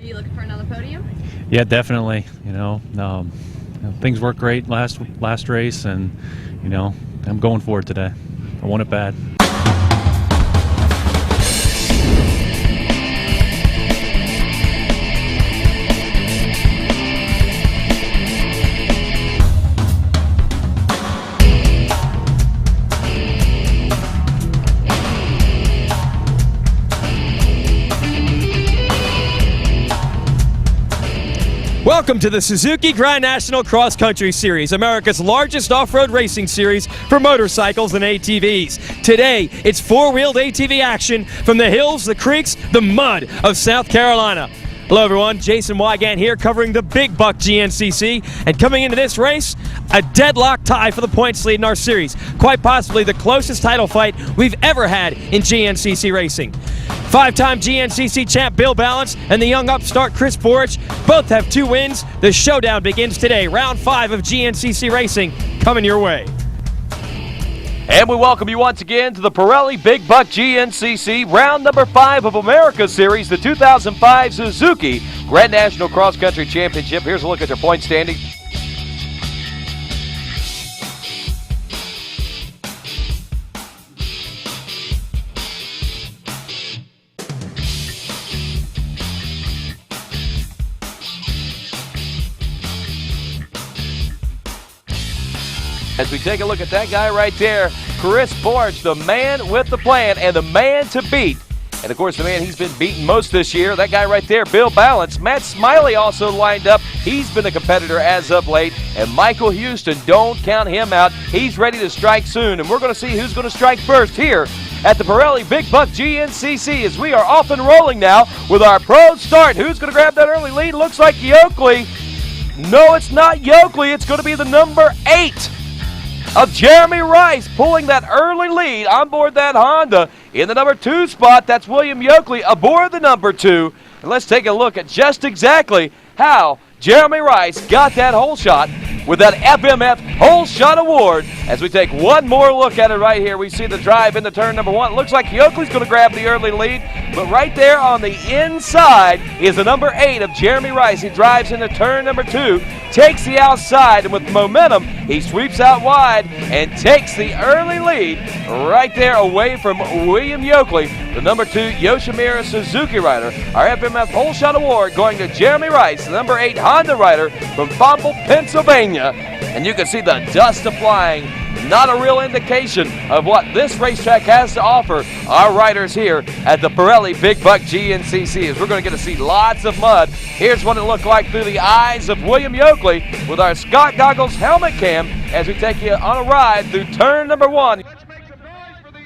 Are you looking for another podium? Yeah, definitely. Things worked great last race, and I'm going for it today. I want it bad. Welcome to the Suzuki Grand National Cross Country Series, America's largest off-road racing series for motorcycles and ATVs. Today, it's four-wheeled ATV action from the hills, the creeks, the mud of South Carolina. Hello everyone, Jason Wygant here covering the Big Buck GNCC, and coming into this race, a deadlock tie for the points lead in our series. Quite possibly the closest title fight we've ever had in GNCC racing. Five-time GNCC champ Bill Balance and the young upstart Chris Borich both have 2 wins. The showdown begins today. Round 5 of GNCC racing coming your way. And we welcome you once again to the Pirelli Big Buck GNCC, round number 5 of America Series, the 2005 Suzuki Grand National Cross Country Championship. Here's a look at their point standing. As we take a look at that guy right there, Chris Borich, the man with the plan and the man to beat. And of course, the man he's been beaten most this year, that guy right there, Bill Balance. Matt Smiley also lined up. He's been a competitor as of late. And Michael Houston, don't count him out. He's ready to strike soon. And we're going to see who's going to strike first here at the Pirelli Big Buck GNCC as we are off and rolling now with our pro start. Who's going to grab that early lead? Looks like Yoakley. No, it's not Yoakley. It's going to be the number 8. Of Jeremy Rice pulling that early lead on board that Honda. In the number 2 spot, that's William Yoakley aboard the number 2. And let's take a look at just exactly how Jeremy Rice got that hole shot with that FMF Hole Shot Award. As we take one more look at it right here, we see the drive into turn number 1. It looks like Yoakley's going to grab the early lead, but right there on the inside is the number 8 of Jeremy Rice. He drives into turn number 2, takes the outside, and with momentum, he sweeps out wide and takes the early lead right there away from William Yoakley, the number 2 Yoshimura Suzuki rider. Our FMF Hole Shot Award going to Jeremy Rice, the number 8 Honda rider from Pompey, Pennsylvania. And you can see the dust flying. Not a real indication of what this racetrack has to offer our riders here at the Pirelli Big Buck GNCC, as we're going to get to see lots of mud. Here's what it looked like through the eyes of William Yoakley with our Scott Goggles helmet cam as we take you on a ride through turn number 1.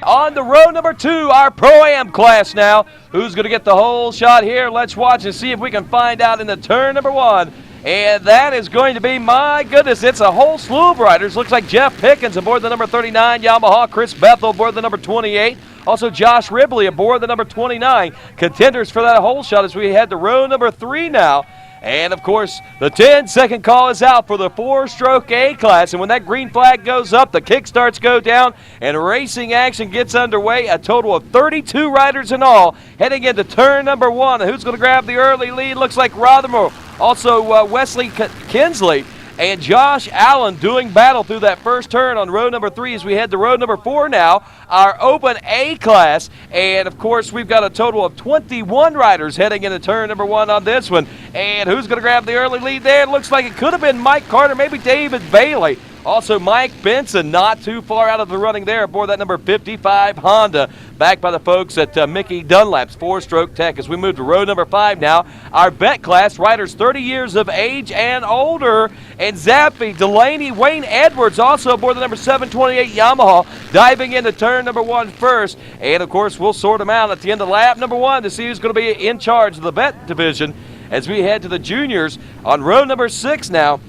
On the row number 2, our Pro-Am class now. Who's going to get the whole shot here? Let's watch and see if we can find out in the turn number 1. And that is going to be, my goodness, it's a whole slew of riders. Looks like Jeff Pickens aboard the number 39 Yamaha, Chris Bethel aboard the number 28. Also Josh Ribley aboard the number 29. Contenders for that whole shot as we head to row number 3 now. And, of course, the 10-second call is out for the 4-stroke A-Class. And when that green flag goes up, the kickstarts go down, and racing action gets underway. A total of 32 riders in all heading into turn number 1. And who's going to grab the early lead? Looks like Rothermore. Also, Wesley Kinsley and Josh Allen doing battle through that first turn on row number 3 as we head to row number 4 now, our open A-Class. And, of course, we've got a total of 21 riders heading into turn number 1 on this one. And who's going to grab the early lead there? It looks like it could have been Mike Carter, maybe David Bailey. Also, Mike Benson not too far out of the running there aboard that number 55 Honda, backed by the folks at Mickey Dunlap's 4-stroke tech. As we move to row number 5 now, our bet class, riders 30 years of age and older. And Zappy, Delaney, Wayne Edwards also aboard the number 728 Yamaha, diving into turn number 1 first. And, of course, we'll sort them out at the end of lap number 1 to see who's going to be in charge of the bet division as we head to the juniors on row number 6 now.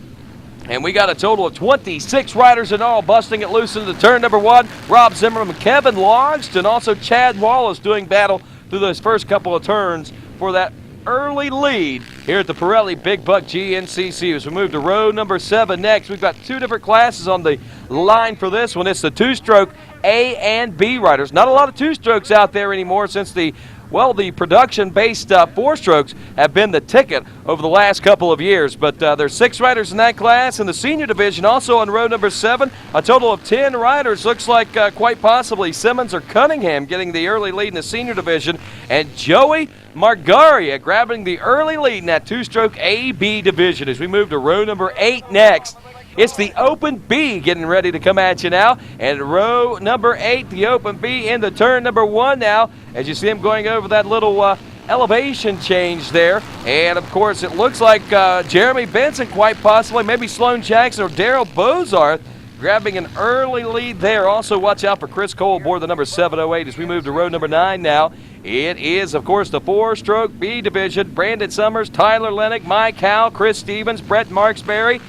And we got a total of 26 riders in all, busting it loose into turn number 1. Rob Zimmerman, Kevin Logston, also Chad Wallace doing battle through those first couple of turns for that early lead here at the Pirelli Big Buck GNCC. As we move to row number 7 next, we've got 2 different classes on the line for this one. It's the 2-stroke A and B riders. Not a lot of 2-strokes out there anymore since the well, the production-based four-strokes have been the ticket over the last couple of years. But there's 6 riders in that class. In the senior division, also on row number 7, a total of 10 riders. Looks like quite possibly Simmons or Cunningham getting the early lead in the senior division. And Joey Margaria grabbing the early lead in that two-stroke AB division as we move to row number 8 next. It's the Open B getting ready to come at you now. And row number 8, the Open B into turn number 1 now. As you see him going over that little elevation change there. And, of course, it looks like Jeremy Benson quite possibly, maybe Sloan Jackson or Daryl Bozarth grabbing an early lead there. Also, watch out for Chris Cole aboard the number 708 as we move to row number 9 now. It is, of course, the four-stroke B division. Brandon Summers, Tyler Lennox, Mike Howell, Chris Stevens, Brett Marksberry.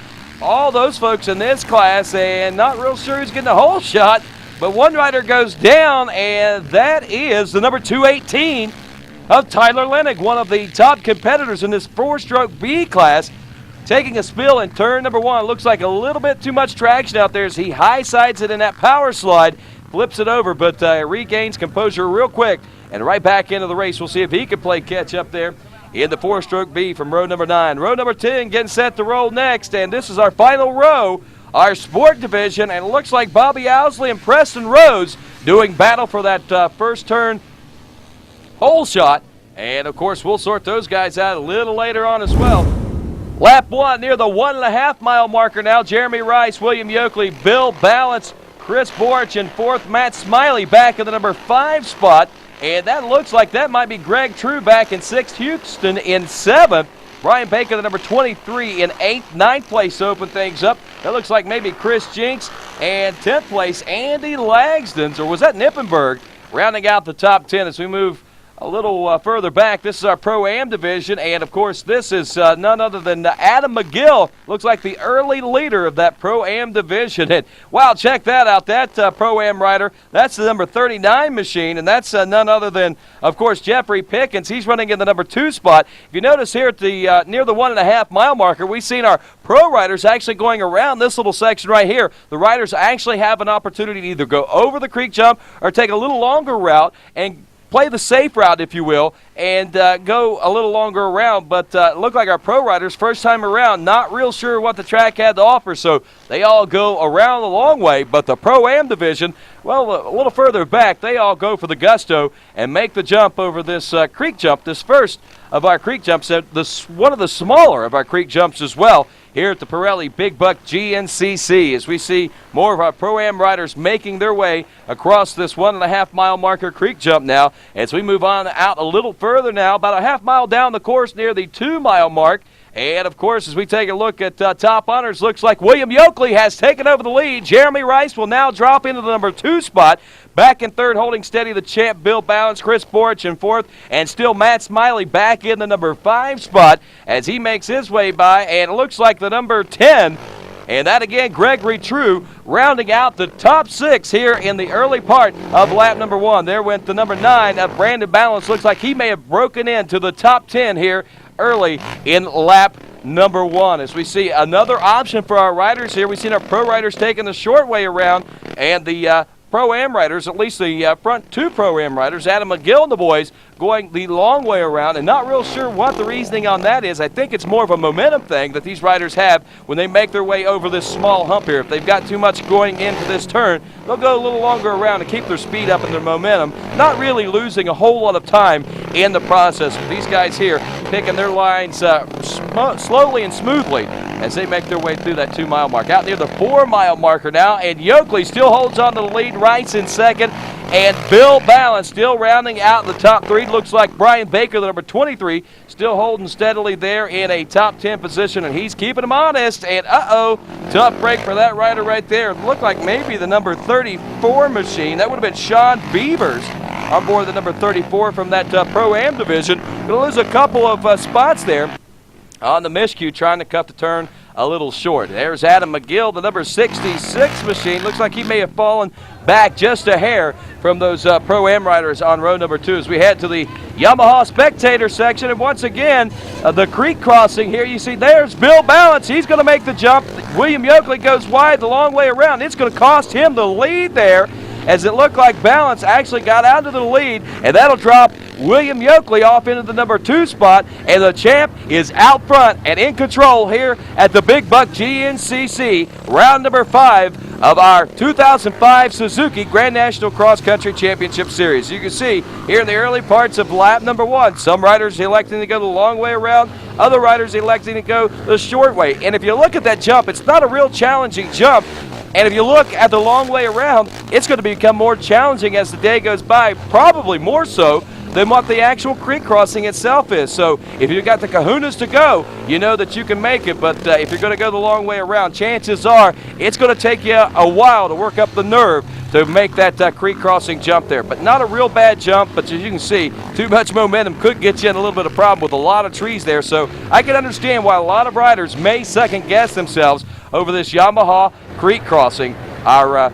All those folks in this class, and not real sure who's getting a whole shot, but one rider goes down, and that is the number 218 of Tyler Lennox, one of the top competitors in this four-stroke B class, taking a spill in turn number 1. Looks like a little bit too much traction out there as he high-sides it in that power slide, flips it over, but regains composure real quick, and right back into the race. We'll see if he can play catch-up there in the four-stroke B from row number 9. Row number 10 getting set to roll next, and this is our final row, our sport division, and it looks like Bobby Owsley and Preston Rose doing battle for that first turn hole shot. And, of course, we'll sort those guys out a little later on as well. Lap 1 near the 1.5 mile marker now. Jeremy Rice, William Yoakley, Bill Balance, Chris Borch in 4th, Matt Smiley back in the number 5 spot. And that looks like that might be Greg True back in 6th, Houston in 7th. Brian Baker, the number 23 in 8th. 9th place to open things up. That looks like maybe Chris Jinks. And 10th place, Andy Lagsdons, or was that Nippenberg, rounding out the top 10 as we move a little further back. This is our Pro-Am division, and, of course, this is none other than Adam McGill. Looks like the early leader of that Pro-Am division. And, wow, check that out. That Pro-Am rider, that's the number 39 machine, and that's none other than, of course, Jeffrey Pickens. He's running in the number 2 spot. If you notice here at the near the 1.5 mile marker, we've seen our pro riders actually going around this little section right here. The riders actually have an opportunity to either go over the creek jump or take a little longer route and play the safe route, if you will, and go a little longer around. But it looked like our pro riders, first time around, not real sure what the track had to offer, so they all go around the long way. But the Pro-Am division, well, a little further back, they all go for the gusto and make the jump over this creek jump, this first of our creek jumps, one of the smaller of our creek jumps as well, here at the Pirelli Big Buck GNCC, as we see more of our Pro-Am riders making their way across this 1.5 mile marker creek jump now. As we move on out a little further now, about a half mile down the course near the 2 mile mark. And, of course, as we take a look at top honors, looks like William Yoakley has taken over the lead. Jeremy Rice will now drop into the number 2 spot. Back in 3rd, holding steady, the champ Bill Balance, Chris Borch in 4th, and still Matt Smiley back in the number 5 spot as he makes his way by. And it looks like the number 10, and that again, Gregory True, rounding out the top 6 here in the early part of lap number 1. There went the number 9 of Brandon Balance. Looks like he may have broken into the top 10 here early in lap number 1. As we see another option for our riders here, we've seen our pro riders taking the short way around, and the Pro-Am riders, at least the front 2 Pro-Am riders, Adam McGill and the boys, going the long way around, and not real sure what the reasoning on that is. I think it's more of a momentum thing that these riders have when they make their way over this small hump here. If they've got too much going into this turn, they'll go a little longer around to keep their speed up and their momentum, not really losing a whole lot of time in the process. These guys here picking their lines slowly and smoothly as they make their way through that 2 mile mark. Out near the 4 mile marker now, and Yoakley still holds on to the lead. Rice in 2nd, and Bill Balance still rounding out the top 3. Looks like Brian Baker, the number 23, still holding steadily there in a top 10 position, and he's keeping them honest. And tough break for that rider right there. It looked like maybe the number 34 machine. That would have been Sean Beavers on board the number 34 from that Pro-Am division. Going to lose a couple of spots there on the miscue, trying to cut the turn a little short. There's Adam McGill, the number 66 machine. Looks like he may have fallen back just a hair from those Pro-Am riders on row number 2 as we head to the Yamaha spectator section. And once again, the creek crossing here, you see there's Bill Balance. He's going to make the jump. William Yoakley goes wide the long way around. It's going to cost him the lead there, as it looked like Balance actually got out of the lead, and that'll drop William Yoakley off into the number 2 spot, and the champ is out front and in control here at the Big Buck GNCC, round number 5 of our 2005 Suzuki Grand National Cross Country Championship Series. You can see here in the early parts of lap number 1, some riders electing to go the long way around, other riders electing to go the short way. And if you look at that jump, it's not a real challenging jump. And if you look at the long way around, it's going to become more challenging as the day goes by, probably more so than what the actual creek crossing itself is. So if you've got the kahunas to go, you know that you can make it. But if you're going to go the long way around, chances are it's going to take you a while to work up the nerve to make that creek crossing jump there. But not a real bad jump, but as you can see, too much momentum could get you in a little bit of problem with a lot of trees there. So I can understand why a lot of riders may second guess themselves over this Yamaha creek crossing. Our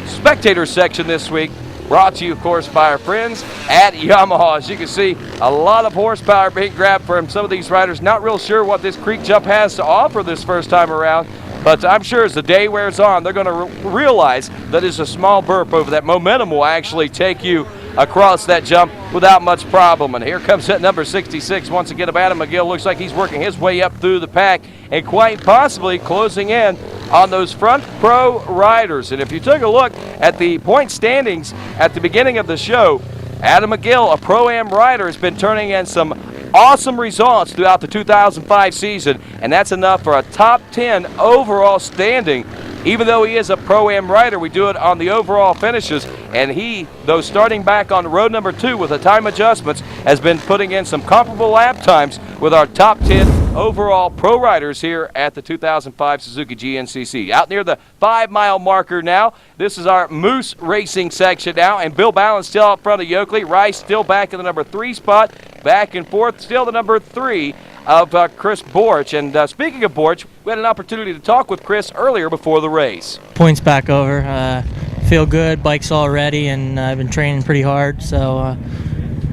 spectator section this week brought to you, of course, by our friends at Yamaha. As you can see, a lot of horsepower being grabbed from some of these riders. Not real sure what this creek jump has to offer this first time around, but I'm sure as the day wears on, they're going to realize that it's a small burp over that. Momentum will actually take you across that jump without much problem. And here comes that number 66 once again of Adam McGill. Looks like he's working his way up through the pack and quite possibly closing in on those front pro riders. And if you took a look at the point standings at the beginning of the show, Adam McGill, a Pro-Am rider, has been turning in some awesome results throughout the 2005 season, and that's enough for a top 10 overall standing. Even though he is a Pro-Am rider, we do it on the overall finishes, and he, though starting back on road number 2 with the time adjustments, has been putting in some comparable lap times with our top 10 overall pro riders here at the 2005 Suzuki GNCC. Out near the 5-mile marker now. This is our Moose Racing section now, and Bill Ballin still out front of Yoakley. Rice still back in the number 3 spot. Back and forth, still the number 3 of Chris Borch. And speaking of Borch, we had an opportunity to talk with Chris earlier before the race. Points back over. Feel good, bike's all ready, and I've been training pretty hard, so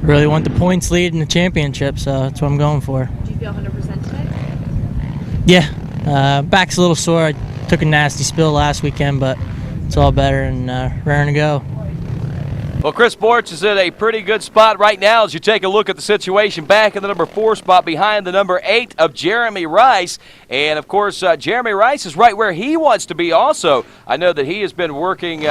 really want the points lead in the championship, so that's what I'm going for. Do you feel 100% today? Yeah, back's a little sore. I took a nasty spill last weekend, but it's all better and raring to go. Well, Chris Borch is in a pretty good spot right now as you take a look at the situation back in the number 4 spot behind the number 8 of Jeremy Rice. And, of course, Jeremy Rice is right where he wants to be also. I know that he has been working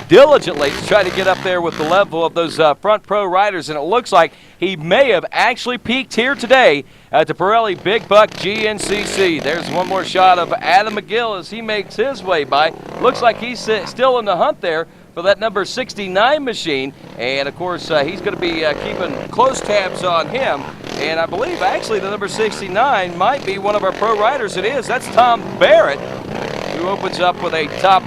diligently to try to get up there with the level of those front pro riders, and it looks like he may have actually peaked here today at the Pirelli Big Buck GNCC. There's one more shot of Adam McGill as he makes his way by. Looks like he's still in the hunt there for that number 69 machine, and of course he's going to be keeping close tabs on him. And I believe actually the number 69 might be one of our pro riders. It is. That's Tom Barrett, who opens up with a top,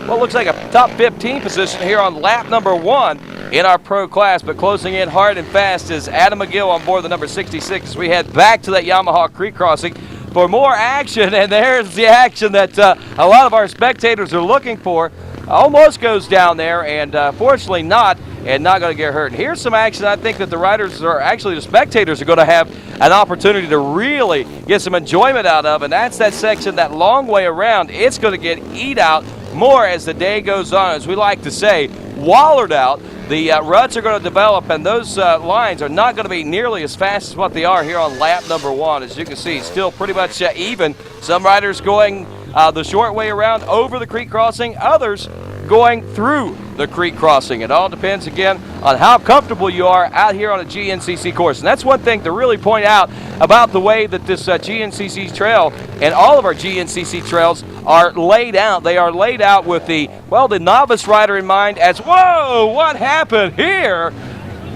well, looks like a top 15 position here on lap number 1 in our pro class, but closing in hard and fast is Adam McGill on board the number 66 as we head back to that Yamaha creek crossing for more action. And there's the action that a lot of our spectators are looking for. Almost goes down there, and fortunately not, and not going to get hurt. And here's some action I think that the riders, or actually the spectators, are going to have an opportunity to really get some enjoyment out of, and that's that section, that long way around. It's going to get eat out more as the day goes on, as we like to say, wallered out. The ruts are going to develop, and those lines are not going to be nearly as fast as what they are here on lap number 1. As you can see, still pretty much even. Some riders going the short way around over the creek crossing, others going through the creek crossing. It all depends, again, on how comfortable you are out here on a GNCC course. And that's one thing to really point out about the way that this GNCC trail and all of our GNCC trails are laid out. They are laid out with the novice rider in mind as, whoa, what happened here?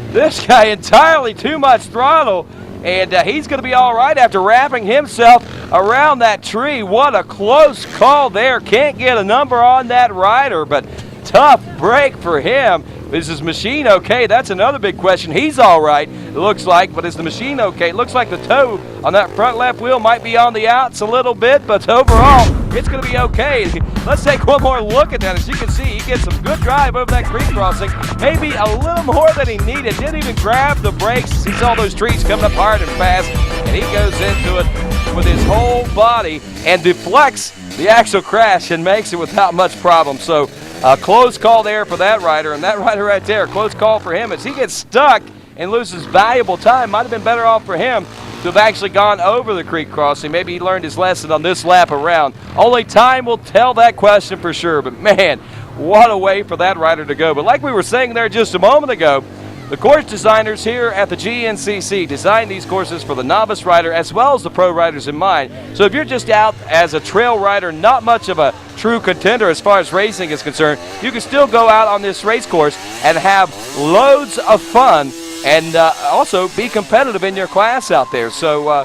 This guy entirely too much throttle. And he's going to be all right after wrapping himself around that tree. What a close call there. Can't get a number on that rider, but tough break for him. Is his machine okay? That's another big question. He's all right, it looks like, but is the machine okay? It looks like the toe on that front left wheel might be on the outs a little bit, but overall, it's going to be okay. Let's take one more look at that. As you can see, he gets some good drive over that creek crossing. Maybe a little more than he needed. Didn't even grab the brakes. He saw those trees coming up hard and fast, and he goes into it with his whole body and deflects the actual crash and makes it without much problem. So a close call there for that rider, and that rider right there, close call for him as he gets stuck and loses valuable time. Might have been better off for him to have actually gone over the creek crossing. Maybe he learned his lesson on this lap around. Only time will tell that question for sure, but man, what a way for that rider to go. But like we were saying there just a moment ago, the course designers here at the GNCC designed these courses for the novice rider as well as the pro riders in mind. So if you're just out as a trail rider, not much of a true contender as far as racing is concerned, you can still go out on this race course and have loads of fun and also be competitive in your class out there. So,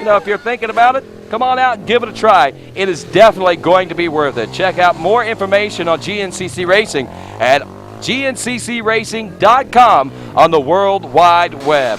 if you're thinking about it, come on out and give it a try. It is definitely going to be worth it. Check out more information on GNCC Racing at GNCCRacing.com on the World Wide Web.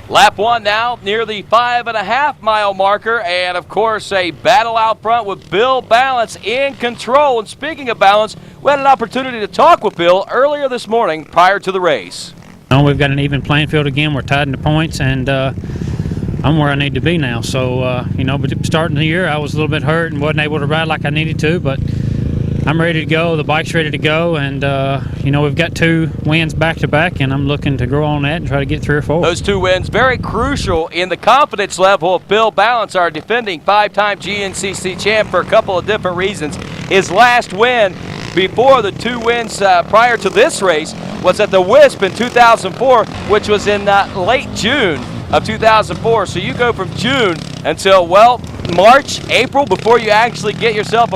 Lap 1 now, near the 5.5 mile marker, and of course a battle out front with Bill Balance in control. And speaking of Balance, we had an opportunity to talk with Bill earlier this morning prior to the race. We've got an even playing field again. We're tied in the points, and I'm where I need to be now. So, but starting the year, I was a little bit hurt and wasn't able to ride like I needed to, but I'm ready to go. The bike's ready to go, and, we've got 2 wins back-to-back, and I'm looking to grow on that and try to get 3 or 4. Those 2 wins, very crucial in the confidence level of Bill Balance, our defending 5-time GNCC champ for a couple of different reasons. His last win before the 2 wins prior to this race was at the Wisp in 2004, which was in late June of 2004. So you go from June until, March, April before you actually get yourself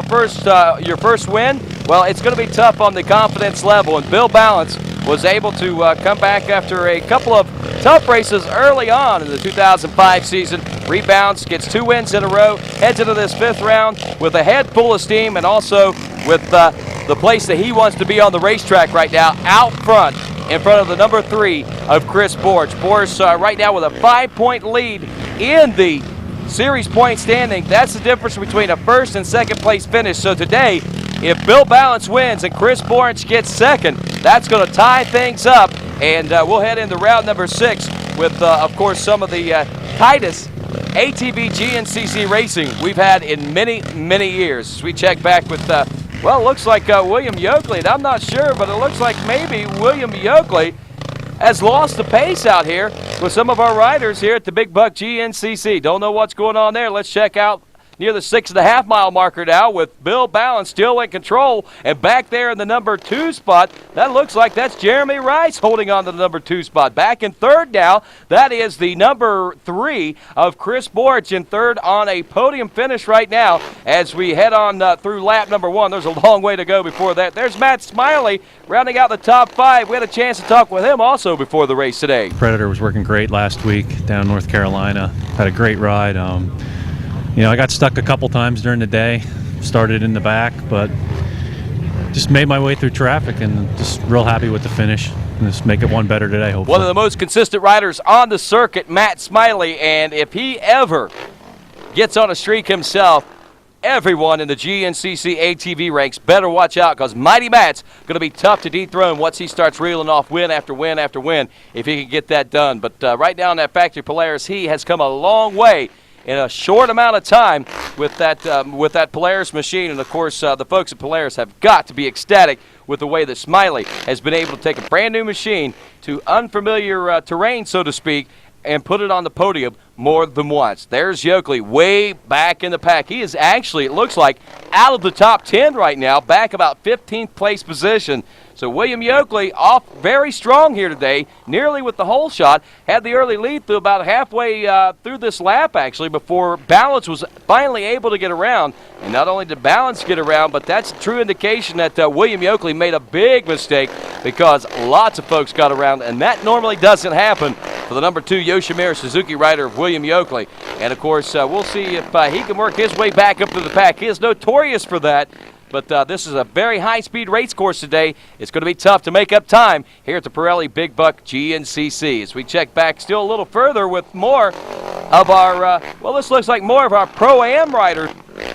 your first win. Well, it's going to be tough on the confidence level, and Bill Balance was able to come back after a couple of tough races early on in the 2005 season. Rebounds, gets 2 wins in a row, heads into this 5th round with a head full of steam, and also with the place that he wants to be on the racetrack right now, out front, in front of the number 3 of Chris Borch. Borch right now with a 5-point lead in the series point standing. That's the difference between a 1st and 2nd place finish. So today, if Bill Balance wins and Chris Borch gets 2nd, that's going to tie things up, and we'll head into round number 6 with, of course, some of the tightest ATV GNCC racing we've had in many, many years. We check back with, it looks like William Yoakley, and I'm not sure, but it looks like maybe William Yoakley has lost the pace out here with some of our riders here at the Big Buck GNCC. Don't know what's going on there. Let's check out near the 6.5 mile marker now with Bill Balance still in control, and back there in the number 2 spot, that looks like that's Jeremy Rice holding on to the number 2 spot. Back in 3rd now, that is the number 3 of Chris Borch in 3rd on a podium finish right now as we head on through lap number 1. There's a long way to go before that. There's Matt Smiley rounding out the top 5. We had a chance to talk with him also before the race today. Predator was working great last week down in North Carolina. Had a great ride. I got stuck a couple times during the day, started in the back, but just made my way through traffic and just real happy with the finish. And just make it one better today, hopefully. One of the most consistent riders on the circuit, Matt Smiley, and if he ever gets on a streak himself, everyone in the GNCC ATV ranks better watch out, because Mighty Matt's going to be tough to dethrone once he starts reeling off win after win after win if he can get that done. But right now in that factory Polaris, he has come a long way in a short amount of time with that Polaris machine. And, of course, the folks at Polaris have got to be ecstatic with the way that Smiley has been able to take a brand-new machine to unfamiliar terrain, so to speak, and put it on the podium more than once. There's Yoakley way back in the pack. He is actually, it looks like, out of the top 10 right now, back about 15th place position. So William Yoakley off very strong here today, nearly with the whole shot. Had the early lead through about halfway through this lap, actually, before Balance was finally able to get around. And not only did Balance get around, but that's a true indication that William Yoakley made a big mistake, because lots of folks got around, and that normally doesn't happen for the number 2 Yoshimura Suzuki rider, William Yoakley. And, of course, we'll see if he can work his way back up to the pack. He is notorious for that. But this is a very high-speed race course today. It's going to be tough to make up time here at the Pirelli Big Buck GNCC. As we check back still a little further with more of our, this looks like more of our Pro-Am riders.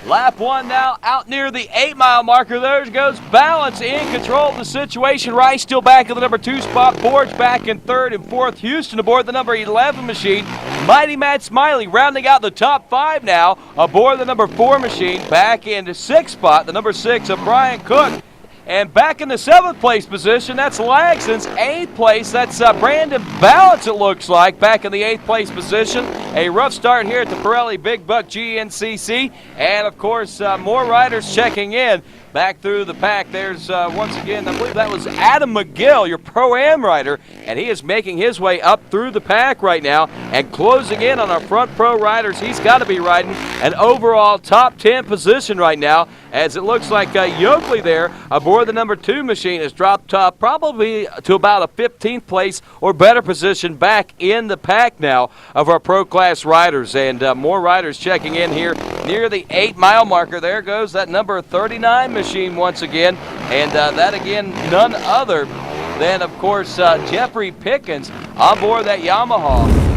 Lap 1 now out near the 8-mile marker. There goes Balance in control of the situation. Rice still back in the number 2 spot. Borch back in 3rd and 4th. Houston aboard the number 11 machine. Mighty Matt Smiley rounding out the top 5 now aboard the number 4 machine. Back in the 6th spot, the number 6 of Brian Cook. And back in the 7th place position, that's Langston's. 8th place, that's Brandon Balance, it looks like, back in the 8th place position. A rough start here at the Pirelli Big Buck GNCC. And, of course, more riders checking in. Back through the pack, there's once again, I believe that was Adam McGill, your Pro-Am rider, and he is making his way up through the pack right now and closing in on our front pro riders. He's got to be riding an overall top 10 position right now, as it looks like Yoakley there aboard the number 2 machine has dropped probably to about a 15th place or better position back in the pack now of our pro class riders. And more riders checking in here near the 8-mile marker. There goes that number 39 machine once again, and that again none other than, of course, Jeffrey Pickens on board that Yamaha.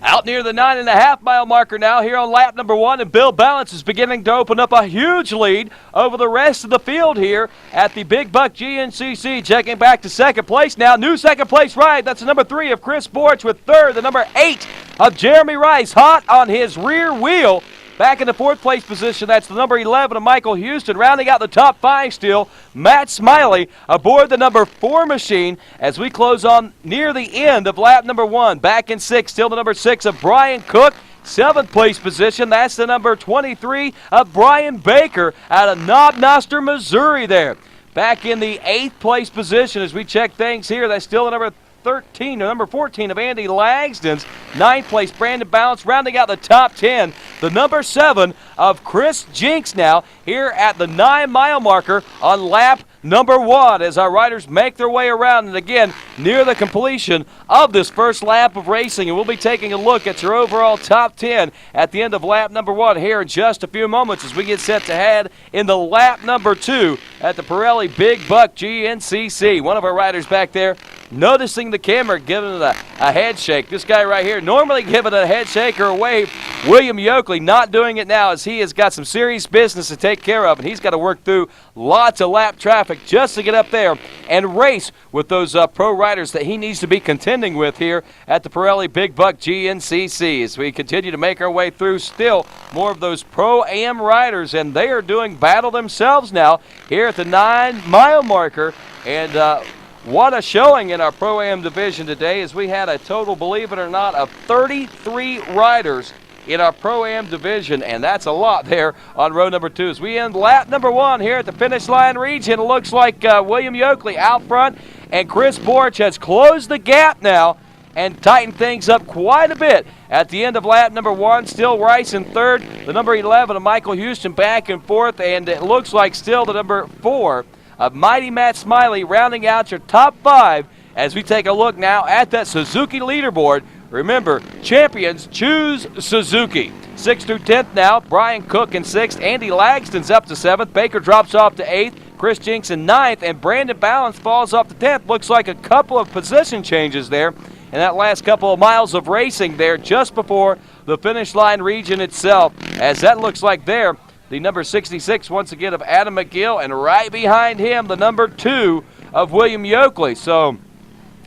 Out near the 9.5-mile marker now here on lap number 1, and Bill Balance is beginning to open up a huge lead over the rest of the field here at the Big Buck GNCC. Checking back to 2nd place now. New 2nd place ride. That's the number 3 of Chris Borch with 3rd. The number 8 of Jeremy Rice hot on his rear wheel. Back in the 4th place position, that's the number 11 of Michael Houston. Rounding out the top 5 still, Matt Smiley aboard the number 4 machine as we close on near the end of lap number 1. Back in 6th, still the number 6 of Brian Cook. 7th place position, that's the number 23 of Brian Baker out of Knob Noster, Missouri there. Back in the 8th place position as we check things here, that's still the number 14 of Andy Langston's. 9th place, Brandon Balance, rounding out the top 10. The number 7 of Chris Jinks now here at the 9-mile marker on lap number 1 as our riders make their way around, and again near the completion of this first lap of racing. And we'll be taking a look at your overall top 10 at the end of lap number 1 here in just a few moments as we get set to head into lap number 2 at the Pirelli Big Buck GNCC. One of our riders back there noticing the camera, giving it a head shake. This guy right here normally giving it a head shake or a wave. William Yoakley not doing it now as he has got some serious business to take care of, and he's got to work through lots of lap traffic just to get up there and race with those pro riders that he needs to be contending with here at the Pirelli Big Buck GNCC. As we continue to make our way through still more of those Pro-Am riders, and they are doing battle themselves now here at the 9-mile marker. And what a showing in our Pro-Am division today, as we had a total, believe it or not, of 33 riders in our Pro-Am division, and that's a lot there on row number 2. As we end lap number 1 here at the finish line region, it looks like William Yoakley out front, and Chris Borch has closed the gap now and tightened things up quite a bit at the end of lap number 1. Still Rice in 3rd, the number 11 of Michael Houston back and forth, and it looks like still the number 4 of Mighty Matt Smiley rounding out your top 5 as we take a look now at that Suzuki leaderboard. Remember, champions choose Suzuki. 6th through 10th now, Brian Cook in 6th. Andy Langston's up to 7th. Baker drops off to 8th. Chris Jinks in 9th. And Brandon Balance falls off to 10th. Looks like a couple of position changes there in that last couple of miles of racing there just before the finish line region itself. As that looks like there, the number 66 once again of Adam McGill, and right behind him the number 2 of William Yoakley. So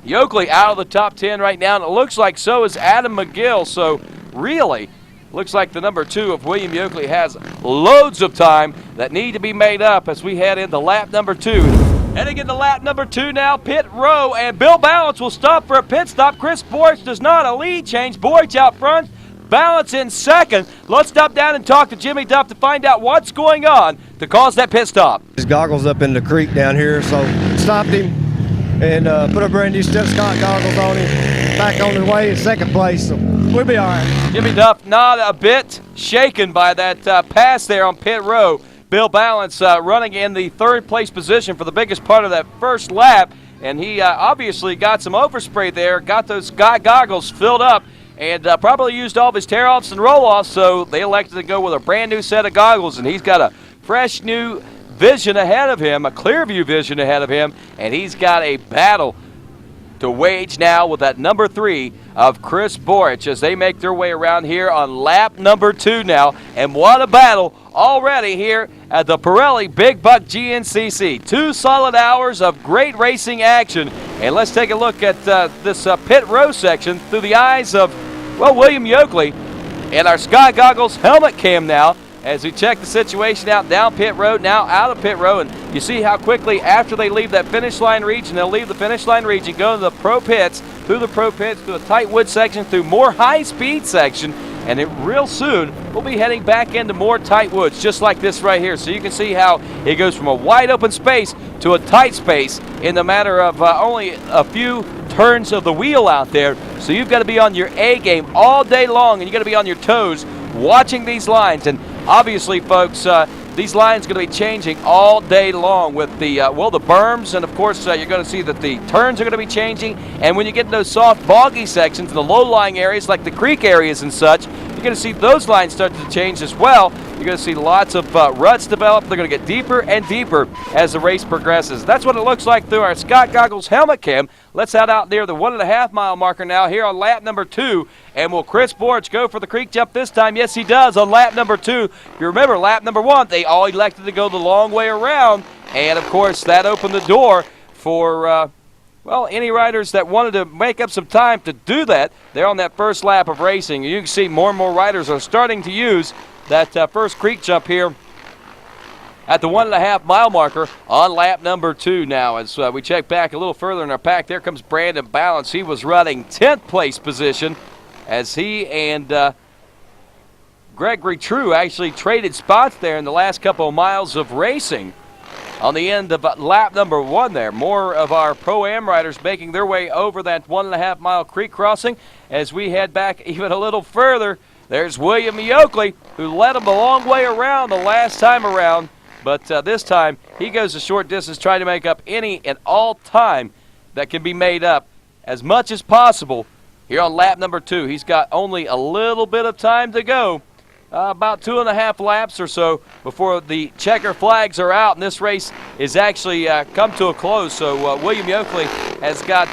Yoakley out of the top 10 right now, and it looks like so is Adam McGill. So really, looks like the number 2 of William Yoakley has loads of time that need to be made up as we head into lap number 2. Heading into lap number 2 now, pit row, and Bill Balance will stop for a pit stop. Chris Borch does not. A lead change. Borch out front, Balance in 2nd. Let's stop down and talk to Jimmy Duff to find out what's going on to cause that pit stop. His goggles up in the creek down here, so stopped him and put a brand new Step Scott goggles on him. Back on his way in 2nd place, so we'll be all right. Jimmy Duff not a bit shaken by that pass there on pit row. Bill Balance running in the 3rd place position for the biggest part of that first lap, and he obviously got some overspray there, got those Scott goggles filled up, and probably used all of his tear-offs and roll-offs, so they elected to go with a brand new set of goggles, and he's got a fresh new vision ahead of him, a clear view vision ahead of him, and he's got a battle to wage now with that number 3 of Chris Borch as they make their way around here on lap number 2 now. And what a battle already here at the Pirelli Big Buck GNCC. 2 solid hours of great racing action. And let's take a look at this pit row section through the eyes of, well, William Yoakley and our Sky Goggles helmet cam now. as we check the situation out down pit road, now out of pit road, and you see how quickly after they leave that finish line region, they'll leave the finish line region, go to the pro pits, through a tight wood section, through more high-speed section, and then real soon we'll be heading back into more tight woods, just like this right here. So you can see how it goes from a wide open space to a tight space in the matter of only a few turns of the wheel out there. So you've got to be on your A game all day long, and you got to be on your toes watching these lines. And obviously, folks, these lines are going to be changing all day long with the the berms, and of course you're going to see that the turns are going to be changing. And when you get in those soft, boggy sections, the low-lying areas like the creek areas and such, you're going to see those lines start to change as well. You're going to see lots of ruts develop. They're going to get deeper and deeper as the race progresses. That's what it looks like through our Scott Goggles helmet cam. Let's head out near the 1.5 mile marker now here on lap number 2. And will Chris Borch go for the creek jump this time? Yes, he does on lap number 2. If you remember, lap number 1, they all elected to go the long way around. And, of course, that opened the door for, any riders that wanted to make up some time to do that. They're on that first lap of racing. You can see more and more riders are starting to use that first creek jump here at the 1.5 mile marker on lap number 2 now. As we check back a little further in our pack, there comes Brandon Balance. He was running 10th place position as he and Gregory True actually traded spots there in the last couple of miles of racing. On the end of lap number 1 there, more of our Pro-Am riders making their way over that 1.5 mile creek crossing. As we head back even a little further, there's William Yoakley, who led him a long way around the last time around. But this time, he goes a short distance trying to make up any and all time that can be made up as much as possible here on lap number 2. He's got only a little bit of time to go, about 2.5 laps or so before the checker flags are out, and this race is actually come to a close. So William Yoakley has got,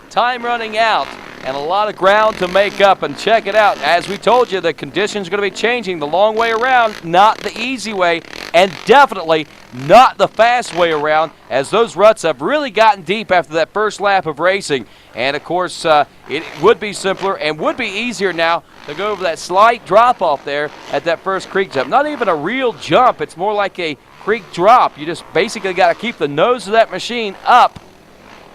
time running out and a lot of ground to make up. And check it out. As we told you, the conditions are going to be changing the long way around, not the easy way, and definitely not the fast way around, as those ruts have really gotten deep after that first lap of racing. And, of course, it would be simpler and would be easier now to go over that slight drop-off there at that first creek jump. Not even a real jump. It's more like a creek drop. You just basically got to keep the nose of that machine up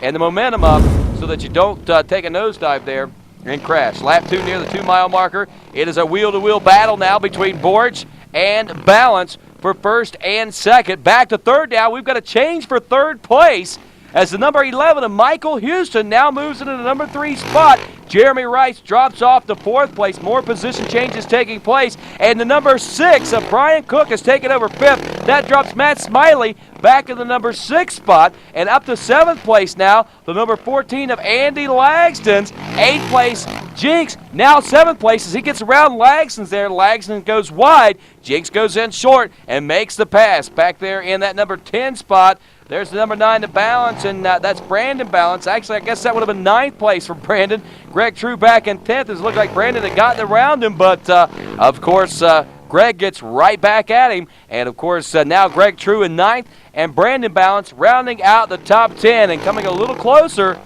and the momentum up so that you don't take a nosedive there and crash. Lap 2 near the 2 mile marker. It is a wheel-to-wheel battle now between Borch and Balance for first and second. Back to third now. We've got a change for third place as the number 11 of Michael Houston now moves into the number 3 spot. Jeremy Rice drops off to 4th place. More position changes taking place. And the number 6 of Brian Cook has taken over 5th. That drops Matt Smiley back in the number 6 spot. And up to 7th place now, the number 14 of Andy Lagston's. 8th place, Jinx. Now 7th place as he gets around Lagston's there. Lagston goes wide. Jinx goes in short and makes the pass. Back there in that number 10 spot, there's the number 9 to Balance, and that's Brandon Balance. Actually, I guess that would have been 9th place for Brandon. Greg True back in 10th. It looked like Brandon had gotten around him, but of course, Greg gets right back at him. And of course, now Greg True in 9th, and Brandon Balance rounding out the top 10 and coming a little closer.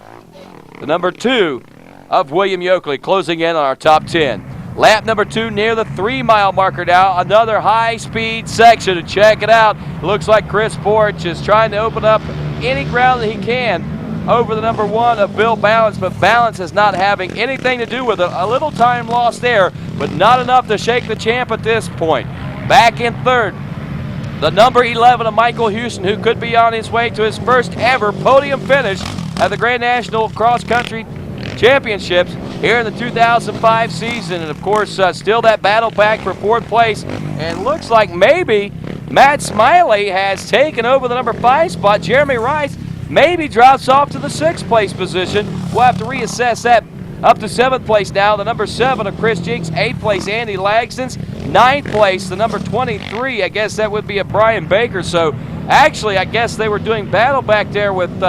The number 2 of William Yoakley closing in on our top 10. Lap number 2 near the 3 mile marker now. Another high-speed section to check it out. It looks like Chris Borch is trying to open up any ground that he can over the number 1 of Bill Balance, but Balance is not having anything to do with it. A little time lost there, but not enough to shake the champ at this point. Back in third, the number 11 of Michael Houston, who could be on his way to his first ever podium finish at the Grand National Cross Country Championships here in the 2005 season. And of course, still that battle back for 4th place. And looks like maybe Matt Smiley has taken over the number 5 spot. Jeremy Rice maybe drops off to the 6th place position. We'll have to reassess that. Up to 7th place now, the number 7 of Chris Jinks. 8th place, Andy Lagston's. 9th place, the number 23. I guess that would be a Brian Baker. So actually, I guess they were doing battle back there with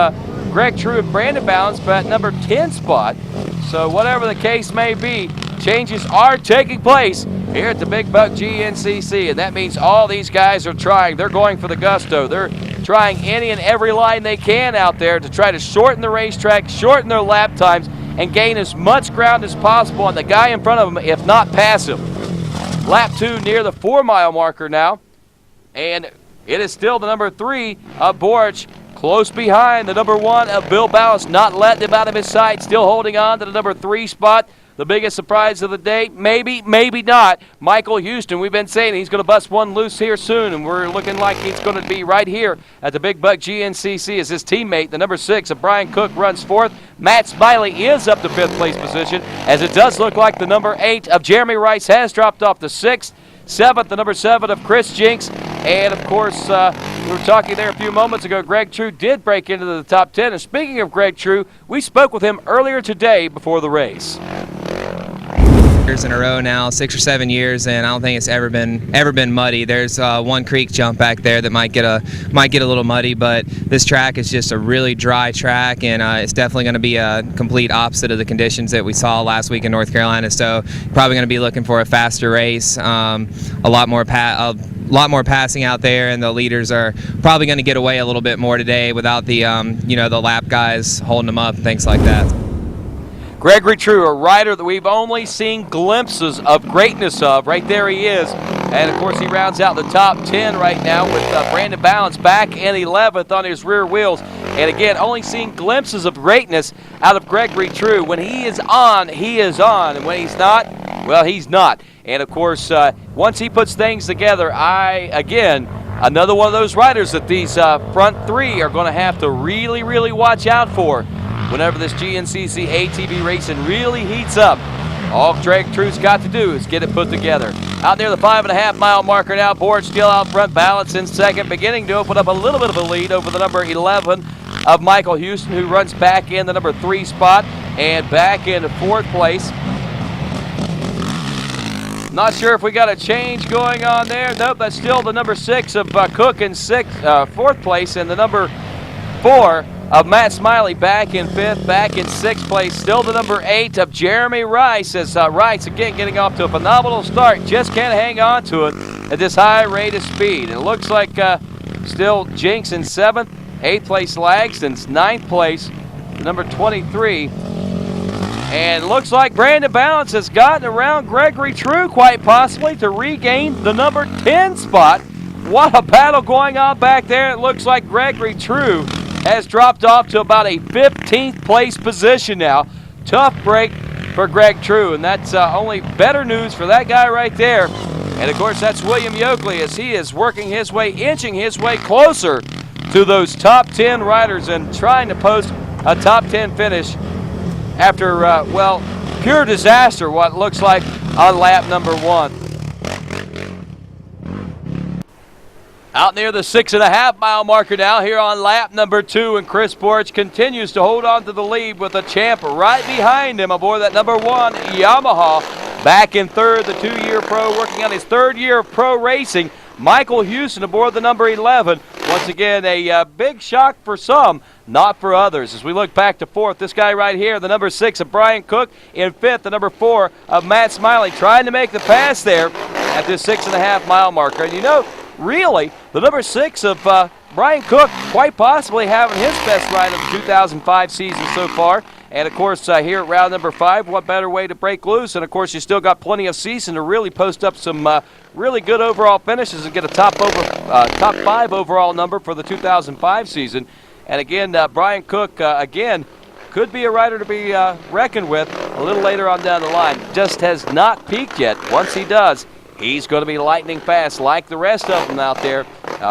Greg True and Brandon Balance, but number 10 spot. So whatever the case may be, changes are taking place here at the Big Buck GNCC, and that means all these guys are trying. They're going for the gusto. They're trying any and every line they can out there to try to shorten the racetrack, shorten their lap times, and gain as much ground as possible on the guy in front of them, if not pass him. lap 2 near the 4-mile marker now. And it is still the number 3 of Borch, close behind the number 1 of Bill Ballas, not letting him out of his sight, still holding on to the number 3 spot. The biggest surprise of the day, maybe, maybe not, Michael Houston. We've been saying he's going to bust one loose here soon, and we're looking like he's going to be right here at the Big Buck GNCC as his teammate, the number 6 of Brian Cook, runs 4th. Matt Smiley is up to 5th place position, as it does look like the number 8 of Jeremy Rice has dropped off to 6th. 7th, the number 7 of Chris Jinks. And, of course, we were talking there a few moments ago, Greg True did break into the top 10. And speaking of Greg True, we spoke with him earlier today before the race. Years in a row now, 6 or 7 years, and I don't think it's ever been muddy. There's one creek jump back there that might get a little muddy, but this track is just a really dry track, and it's definitely going to be a complete opposite of the conditions that we saw last week in North Carolina. So probably going to be looking for a faster race, a lot more passing out there, and the leaders are probably going to get away a little bit more today without the the lap guys holding them up, things like that. Gregory True, a rider that we've only seen glimpses of greatness of. Right there he is. And, of course, he rounds out the top 10 right now with Brandon Balance back in 11th on his rear wheels. And, again, only seeing glimpses of greatness out of Gregory True. When he is on, he is on. And when he's not, well, he's not. And, of course, once he puts things together, another one of those riders that these front 3 are going to have to really, really watch out for whenever this GNCC ATV racing really heats up. All Greg True's got to do is get it put together. Out near the 5.5-mile marker now, Borch still out front, Balance in second, beginning to open up a little bit of a lead over the number 11 of Michael Houston, who runs back in the number 3 spot and back into 4th place. Not sure if we got a change going on there. Nope, that's still the number 6 of Cook in 4th place, and the number 4 of Matt Smiley back in 5th, back in 6th place. Still the number 8 of Jeremy Rice, as Rice again getting off to a phenomenal start. Just can't hang on to it at this high rate of speed. It looks like still Jinks in 7th, 8th place Langston's 9th place, number 23. And looks like Brandon Balance has gotten around Gregory True quite possibly to regain the number 10 spot. What a battle going on back there. It looks like Gregory True has dropped off to about a 15th place position now. Tough break for Greg True, and that's only better news for that guy right there. And, of course, that's William Yoakley as he is working his way, inching his way closer to those top 10 riders and trying to post a top 10 finish after, pure disaster, what looks like on lap number 1. Out near the 6.5-mile marker now here on lap number 2, and Chris Borch continues to hold on to the lead with the champ right behind him aboard that number 1 Yamaha. Back in 3rd, the 2-year pro working on his 3rd year of pro racing, Michael Houston aboard the number 11. Once again, a big shock for some, not for others. As we look back to 4th, this guy right here, the number 6 of Brian Cook. In 5th, the number 4 of Matt Smiley, trying to make the pass there at this 6.5-mile marker. And really, the number 6 of Brian Cook quite possibly having his best ride of the 2005 season so far. And, of course, here at round number 5, what better way to break loose? And, of course, you still got plenty of season to really post up some really good overall finishes and get a top 5 overall number for the 2005 season. And, again, Brian Cook, could be a rider to be reckoned with a little later on down the line. Just has not peaked yet. Once he does, he's going to be lightning fast like the rest of them out there.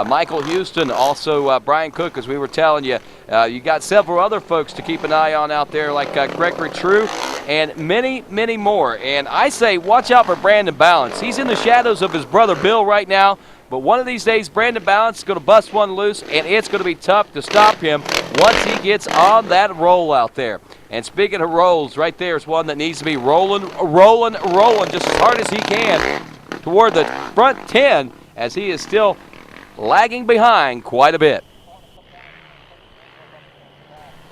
Michael Houston, also Brian Cook, as we were telling you. You got several other folks to keep an eye on out there like Gregory True and many, many more. And I say watch out for Brandon Balance. He's in the shadows of his brother Bill right now. But one of these days, Brandon Balance is going to bust one loose, and it's going to be tough to stop him once he gets on that roll out there. And speaking of rolls, right there is one that needs to be rolling just as hard as he can toward the front 10, as he is still lagging behind quite a bit.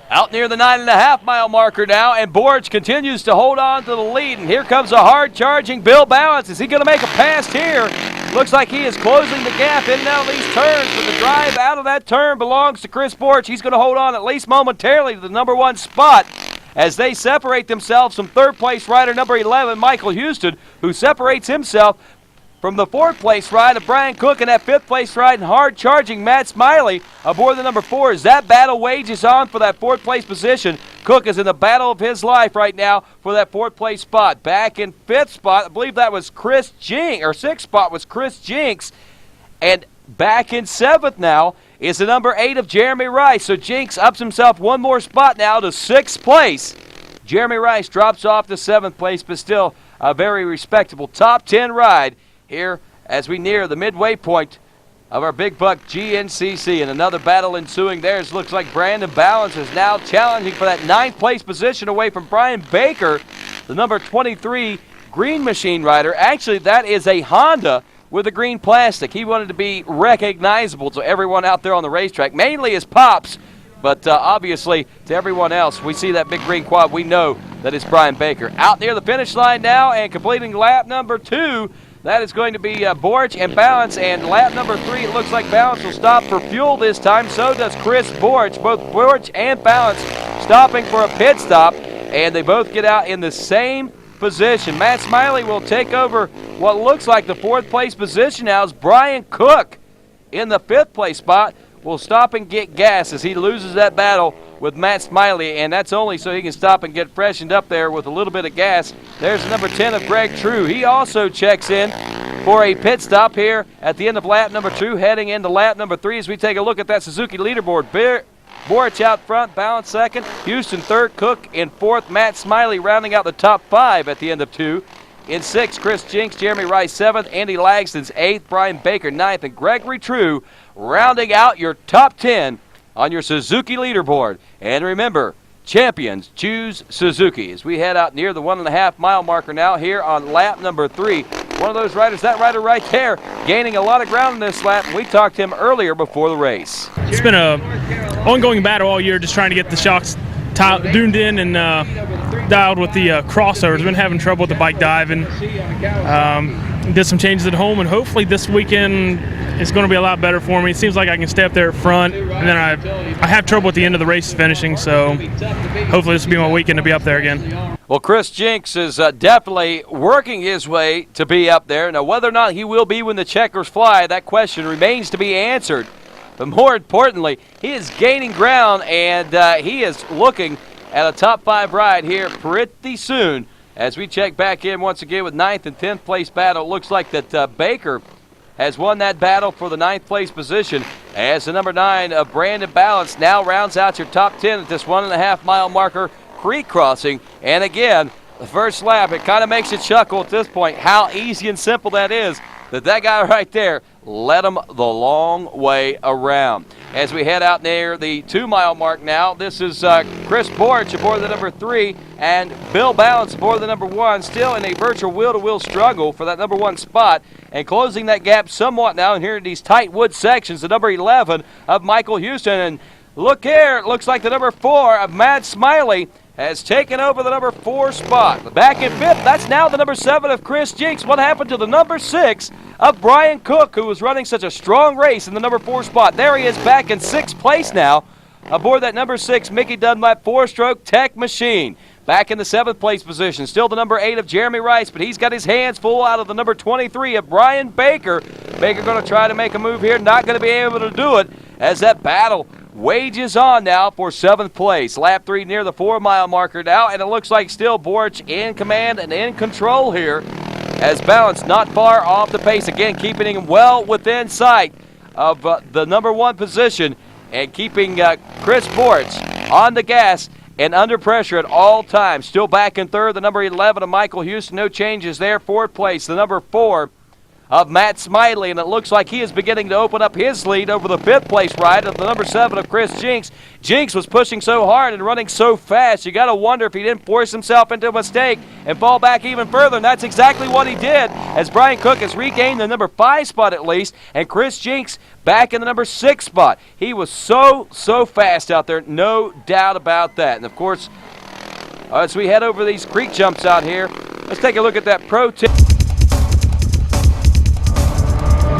Out near the 9.5-mile marker now, and Borch continues to hold on to the lead. And here comes a hard-charging Bill Balance. Is he going to make a pass here? Looks like he is closing the gap in and out of these turns, but the drive out of that turn belongs to Chris Borch. He's going to hold on at least momentarily to the number 1 spot as they separate themselves from 3rd place rider number 11, Michael Houston, who separates himself from the 4th place ride of Brian Cook and that 5th place ride and hard charging Matt Smiley aboard the number 4 as that battle wages on for that 4th place position. Cook is in the battle of his life right now for that 4th place spot. Back in 5th spot, I believe that was Chris Jinks, or 6th spot was Chris Jinks. And back in 7th now is the number 8 of Jeremy Rice. So Jinks ups himself one more spot now to 6th place. Jeremy Rice drops off to 7th place, but still a very respectable top 10 ride here as we near the midway point of our Big Buck GNCC. And another battle ensuing there. It looks like Brandon Balance is now challenging for that 9th place position away from Brian Baker, the number 23 Green Machine rider. Actually, that is a Honda with a green plastic. He wanted to be recognizable to everyone out there on the racetrack, mainly his pops, but obviously to everyone else. We see that big green quad, we know that it's Brian Baker. Out near the finish line now and completing lap number 2, that is going to be Borch and Balance, and lap number 3, it looks like Balance will stop for fuel this time. So does Chris Borch. Both Borch and Balance stopping for a pit stop, and they both get out in the same position. Matt Smiley will take over what looks like the 4th place position now as Brian Cook in the 5th place spot will stop and get gas as he loses that battle with Matt Smiley, and that's only so he can stop and get freshened up there with a little bit of gas. There's the number 10 of Greg True. He also checks in for a pit stop here at the end of lap number 2, heading into lap number 3 as we take a look at that Suzuki leaderboard. Borch out front, Balance 2nd, Houston 3rd, Cook in 4th, Matt Smiley rounding out the top 5 at the end of 2. In 6th, Chris Jinks, Jeremy Rice 7th, Andy Lagston's 8th, Brian Baker 9th, and Gregory True rounding out your top 10 on your Suzuki leaderboard. And remember, champions choose Suzuki. As we head out near the 1.5 mile marker now here on lap number 3. One of those riders, that rider right there, gaining a lot of ground in this lap. We talked to him earlier before the race. It's been a ongoing battle all year, just trying to get the shocks tuned in and dialed with the crossovers. Been having trouble with the bike diving. Did some changes at home, and hopefully this weekend is going to be a lot better for me. It seems like I can stay up there at front, and then I have trouble at the end of the race finishing, so hopefully this will be my weekend to be up there again. Well, Chris Jinks is definitely working his way to be up there. Now, whether or not he will be when the checkers fly, that question remains to be answered. But more importantly, he is gaining ground, and he is looking at a top 5 ride here pretty soon. As we check back in once again with 9th and 10th place battle, it looks like that Baker has won that battle for the 9th place position as the number 9 of Brandon Balance now rounds out your top 10 at this 1.5 mile marker creek crossing. And again, the first lap, it kind of makes you chuckle at this point how easy and simple that is, that guy right there led him the long way around. As we head out near the 2 mile mark now, this is Chris Borch aboard the number 3 and Bill Balance aboard the number 1, still in a virtual wheel-to-wheel struggle for that number 1 spot, and closing that gap somewhat now. And here in these tight wood sections, the number 11 of Michael Houston. And look here, it looks like the number 4 of Matt Smiley has taken over the number 4 spot. Back in 5th, that's now the number 7 of Chris Jinks. What happened to the number 6 of Brian Cook, who was running such a strong race in the number 4 spot? There he is back in 6th place now aboard that number 6 Mickey Dunlap 4-stroke Tech Machine. Back in the 7th place position, still the number 8 of Jeremy Rice, but he's got his hands full out of the number 23 of Brian Baker. Baker going to try to make a move here, not going to be able to do it as that battle wages on now for 7th place. Lap 3 near the 4 mile marker now, and it looks like still Borch in command and in control here as Balance not far off the pace. Again, keeping him well within sight of the number 1 position and keeping Chris Borch on the gas and under pressure at all times. Still back in 3rd, the number 11 of Michael Houston. No changes there. 4th place, the number 4 of Matt Smiley, and it looks like he is beginning to open up his lead over the 5th place ride of the number 7 of Chris Jinks. Jinks was pushing so hard and running so fast, you got to wonder if he didn't force himself into a mistake and fall back even further, and that's exactly what he did as Brian Cook has regained the number 5 spot at least, and Chris Jinks back in the number 6 spot. He was so fast out there, no doubt about that. And of course, as we head over these creek jumps out here, let's take a look at that pro tip.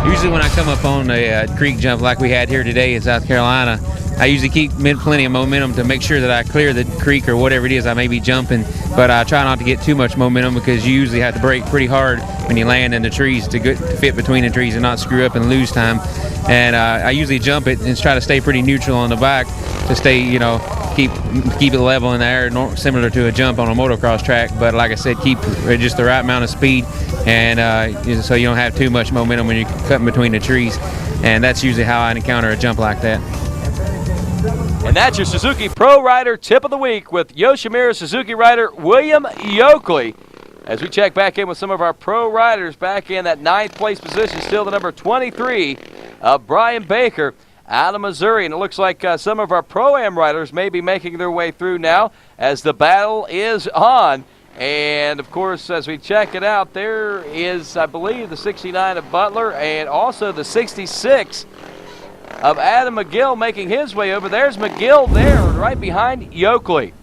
Usually when I come up on a creek jump like we had here today in South Carolina, I usually keep plenty of momentum to make sure that I clear the creek or whatever it is I may be jumping, but I try not to get too much momentum because you usually have to brake pretty hard when you land in the trees to fit between the trees and not screw up and lose time. And I usually jump it and try to stay pretty neutral on the back to stay, keep it level in the air, similar to a jump on a motocross track. But like I said, keep just the right amount of speed, and so you don't have too much momentum when you're cutting between the trees. And that's usually how I encounter a jump like that. And that's your Suzuki Pro Rider Tip of the Week with Yoshimura Suzuki rider William Yoakley. As we check back in with some of our pro riders, back in that 9th place position, still the number 23, Brian Baker out of Missouri. And it looks like some of our Pro-Am riders may be making their way through now as the battle is on. And, of course, as we check it out, there is, I believe, the 69 of Butler and also the 66 of Adam McGill making his way over. There's McGill there right behind Yoakley.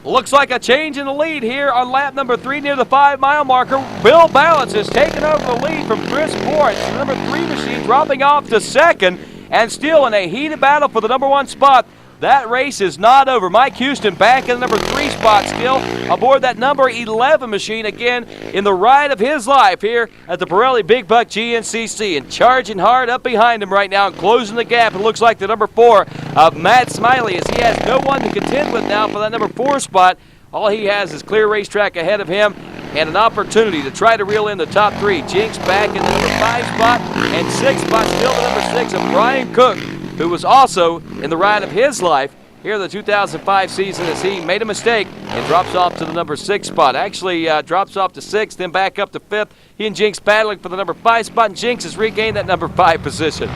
Looks like a change in the lead here on lap number 3 near the 5-mile marker. Bill Balance has taken over the lead from Chris Borch. The number 3 machine dropping off to 2nd and still in a heated battle for the number 1 spot. That race is not over. Mike Houston back in the number 3 spot still aboard that number 11 machine again in the ride of his life here at the Pirelli Big Buck GNCC, and charging hard up behind him right now and closing the gap. It looks like the number 4 of Matt Smiley, as he has no one to contend with now for that number 4 spot. All he has is clear racetrack ahead of him and an opportunity to try to reel in the top 3. Jinx back in the number 5 spot, and 6th spot still the number 6 of Brian Cook, who was also in the ride of his life here in the 2005 season, as he made a mistake and drops off to the number 6 spot. Actually drops off to 6th, then back up to 5th. He and Jinx battling for the number 5 spot, and Jinx has regained that number 5 position.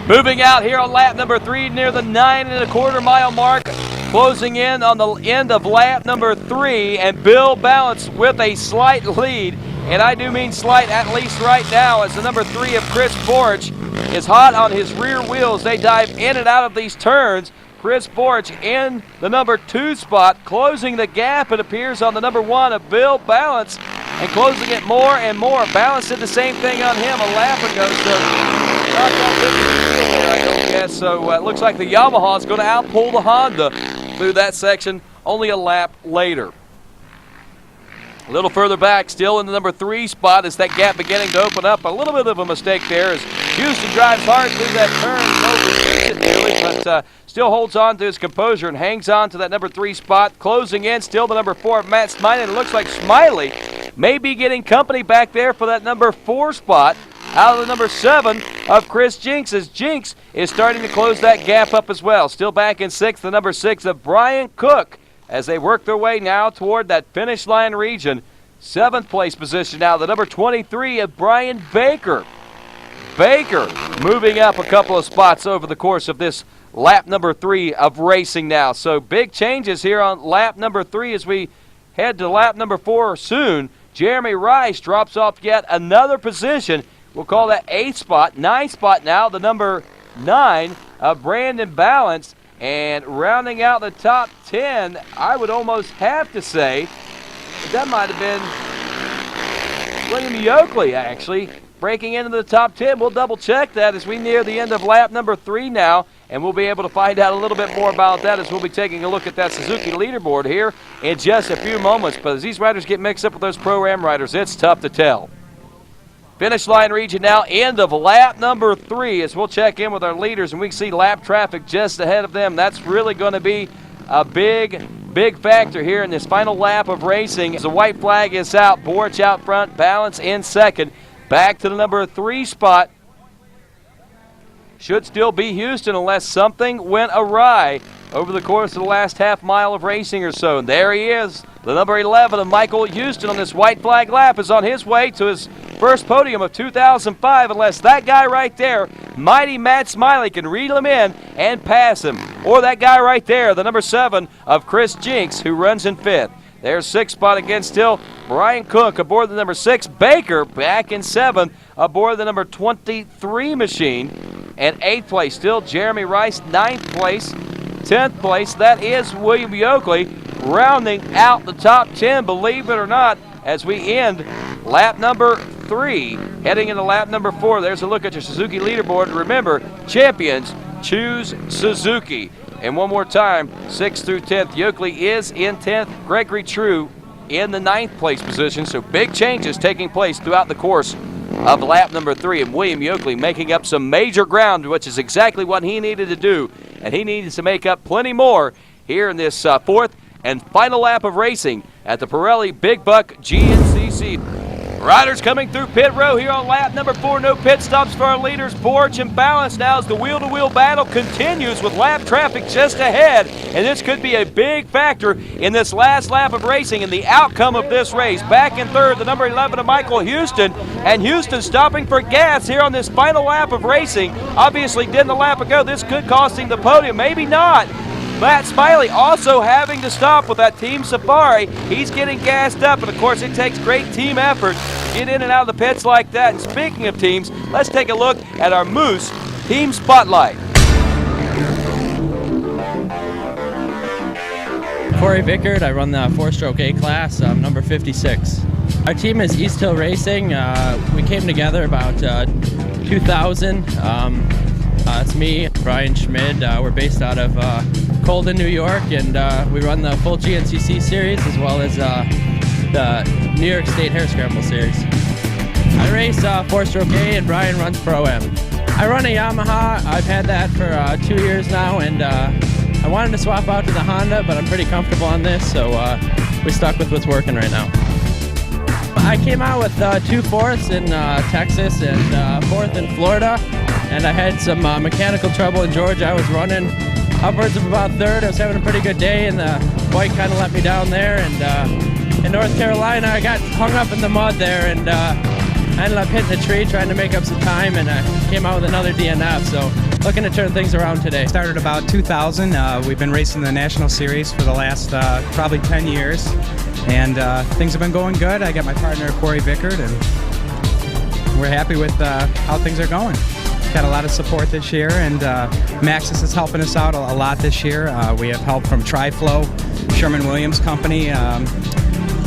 Moving out here on lap number 3 near the 9.25 mile mark, closing in on the end of lap number 3, and Bill Balance with a slight lead. And I do mean slight, at least right now, as the number 3 of Chris Borch is hot on his rear wheels. They dive in and out of these turns. Chris Borch in the number 2 spot, closing the gap, it appears, on the number 1 of Bill Balance, and closing it more and more. Balance did the same thing on him a lap ago, so not that I don't guess. So it looks like the Yamaha is going to outpull the Honda through that section only a lap later. A little further back, still in the number 3 spot, is that gap beginning to open up. A little bit of a mistake there as Houston drives hard through that turn, but still holds on to his composure and hangs on to that number 3 spot. Closing in, still the number 4 of Matt Smiley. And it looks like Smiley may be getting company back there for that number 4 spot out of the number 7 of Chris Jinx, as Jinx is starting to close that gap up as well. Still back in 6th, the number 6 of Brian Cook, as they work their way now toward that finish line region. 7th place position now, the number 23 of Brian Baker. Baker moving up a couple of spots over the course of this lap number 3 of racing now. So big changes here on lap number 3 as we head to lap number 4 soon. Jeremy Rice drops off yet another position. We'll call that 8th spot. 9th spot now, the number 9 of Brandon Balance. And rounding out the top 10, I would almost have to say that might have been William Yoakley, actually, breaking into the top 10. We'll double check that as we near the end of lap number 3 now, and we'll be able to find out a little bit more about that as we'll be taking a look at that Suzuki leaderboard here in just a few moments. But as these riders get mixed up with those Pro-Am riders, it's tough to tell. Finish line region now, end of lap number 3, as we'll check in with our leaders and we can see lap traffic just ahead of them. That's really going to be a big factor here in this final lap of racing. As the white flag is out, Borch out front, Balance in 2nd. Back to the number 3 spot. Should still be Houston unless something went awry over the course of the last half mile of racing or so. And there he is. The number 11 of Michael Houston on this white flag lap is on his way to his first podium of 2005, unless that guy right there, mighty Matt Smiley, can reel him in and pass him. Or that guy right there, the number 7 of Chris Jinx, who runs in 5th. There's 6th spot again still. Brian Cook aboard the number 6. Baker back in 7th aboard the number 23 machine. And 8th place still Jeremy Rice. 9th place. 10th place, that is William Yoakley, rounding out the top 10, believe it or not, as we end lap number 3, heading into lap number 4. There's a look at your Suzuki leaderboard. Remember, champions choose Suzuki. And one more time, 6th through 10th. Yoakley is in 10th. Gregory True in the 9th place position. So big changes taking place throughout the course of lap number 3. And William Yoakley making up some major ground, which is exactly what he needed to do. And he needs to make up plenty more here in this 4th and final lap of racing at the Pirelli Big Buck GNCC. Riders coming through pit row here on lap number 4. No pit stops for our leaders, Borch and Balance. Now as the wheel-to-wheel battle continues with lap traffic just ahead. And this could be a big factor in this last lap of racing and the outcome of this race. Back in 3rd, the number 11 of Michael Houston. And Houston stopping for gas here on this final lap of racing. Obviously didn't a lap ago. This could cost him the podium. Maybe not. Matt Smiley also having to stop with that Team Safari. He's getting gassed up, and of course it takes great team effort to get in and out of the pits like that. And speaking of teams, let's take a look at our Moose Team Spotlight. Corey Vickard, I run the 4-stroke A class, I'm number 56. Our team is East Hill Racing. We came together about 2000. It's me, Brian Schmid. We're based out of Colden, New York, and we run the full GNCC series as well as the New York State Hare Scramble series. I race 4-stroke A and Brian runs Pro-Am. I run a Yamaha. I've had that for 2 years now, and I wanted to swap out to the Honda, but I'm pretty comfortable on this, so we stuck with what's working right now. I came out with 2 fourths in Texas and 4th in Florida, and I had some mechanical trouble in Georgia. I was running upwards of about 3rd. I was having a pretty good day, and the bike kind of let me down there. And in North Carolina, I got hung up in the mud there, and I ended up hitting a tree trying to make up some time, and I came out with another DNF. So looking to turn things around today. Started about 2000. We've been racing the National Series for the last probably 10 years, and things have been going good. I got my partner Corey Vickard, and we're happy with how things are going. Got a lot of support this year, and Maxxis is helping us out a lot this year. We have help from TriFlow, Sherman-Williams Company.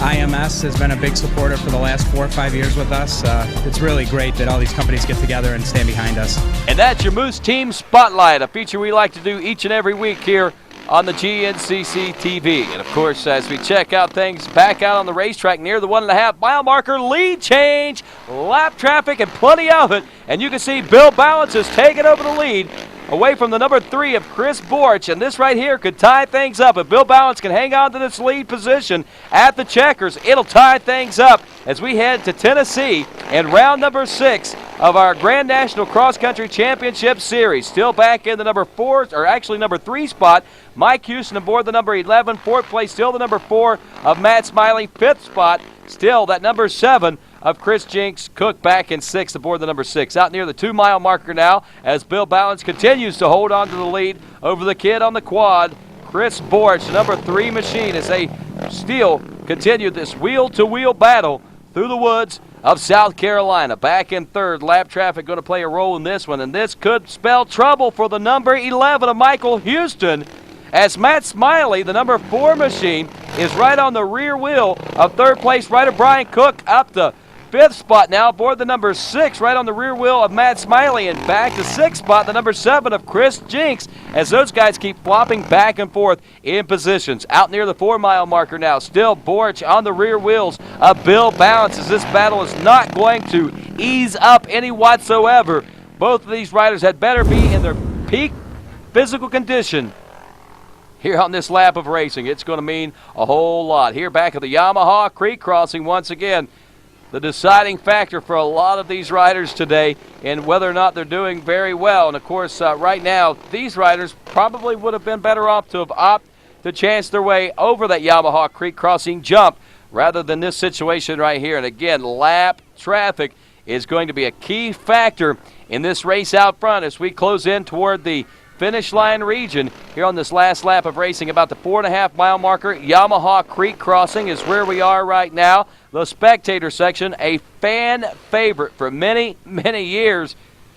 IMS has been a big supporter for the last 4 or 5 years with us. It's really great that all these companies get together and stand behind us. And that's your Moose Team Spotlight, a feature we like to do each and every week here on the GNCC TV. And of course, as we check out things back out on the racetrack near the 1.5 mile marker, lead change, lap traffic, and plenty of it. And you can see Bill Balance is taking over the lead away from the number 3 of Chris Borch. And this right here could tie things up. If Bill Balance can hang on to this lead position at the checkers, it'll tie things up as we head to Tennessee in round number 6 of our Grand National Cross Country Championship Series. Still back in the number 4, or actually number 3 spot, Mike Houston aboard the number 11. 4th place, still the number 4 of Matt Smiley. 5th spot, still that number 7 of Chris Jinks. Cook back in 6th aboard the number 6. Out near the 2 mile marker now as Bill Balance continues to hold on to the lead over the kid on the quad, Chris Borch, the number 3 machine, as they still continue this wheel-to-wheel battle through the woods of South Carolina. Back in 3rd, lap traffic going to play a role in this one, and this could spell trouble for the number 11 of Michael Houston, as Matt Smiley, the number 4 machine, is right on the rear wheel of 3rd place rider Brian Cook, up the 5th spot now aboard the number 6, right on the rear wheel of Matt Smiley, and back to 6th spot, the number 7 of Chris Jinks, as those guys keep flopping back and forth in positions. Out near the 4 mile marker now, still Borch on the rear wheels of Bill Balance, as this battle is not going to ease up any whatsoever. Both of these riders had better be in their peak physical condition here on this lap of racing. It's going to mean a whole lot. Here back at the Yamaha Creek Crossing once again, the deciding factor for a lot of these riders today in whether or not they're doing very well. And of course, right now, these riders probably would have been better off to have opted to chance their way over that Yamaha Creek Crossing jump rather than this situation right here. And again, lap traffic is going to be a key factor in this race out front as we close in toward the finish line region here on this last lap of racing. About the 4.5 mile marker, Yamaha Creek Crossing is where we are right now. The spectator section, a fan favorite for many, many years.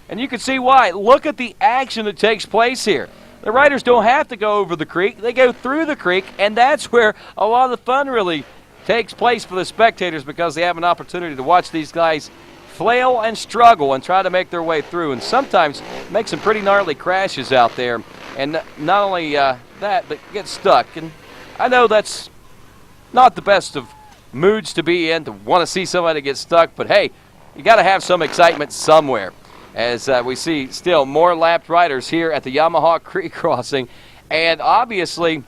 And you can see why. Look at the action that takes place here. The riders don't have to go over the creek. They go through the creek, and that's where a lot of the fun really takes place for the spectators, because they have an opportunity to watch these guys flail and struggle and try to make their way through, and sometimes make some pretty gnarly crashes out there. And not only that, but get stuck. And I know that's not the best of moods to be in, to want to see somebody get stuck, but hey, you got to have some excitement somewhere. As we see still more lapped riders here at the Yamaha Creek Crossing, and obviously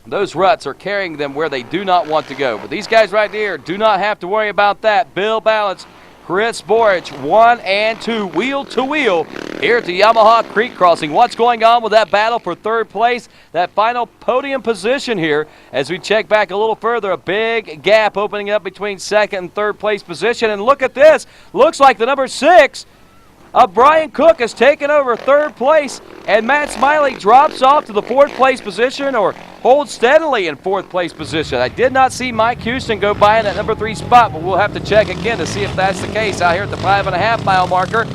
those ruts are carrying them where they do not want to go. But these guys right here do not have to worry about that. Bill Balance, Chris Borich, 1 and 2, wheel to wheel here at the Yamaha Creek Crossing. What's going on with that battle for third place? That final podium position here. As we check back a little further, a big gap opening up between second and third place position. And look at this. Looks like the number 6 of Brian Cook has taken over third place, and Matt Smiley drops off to the fourth place position, or holds steadily in fourth place position. I did not see Mike Houston go by in that number 3 spot, but we'll have to check again to see if that's the case out here at the 5.5 mile marker.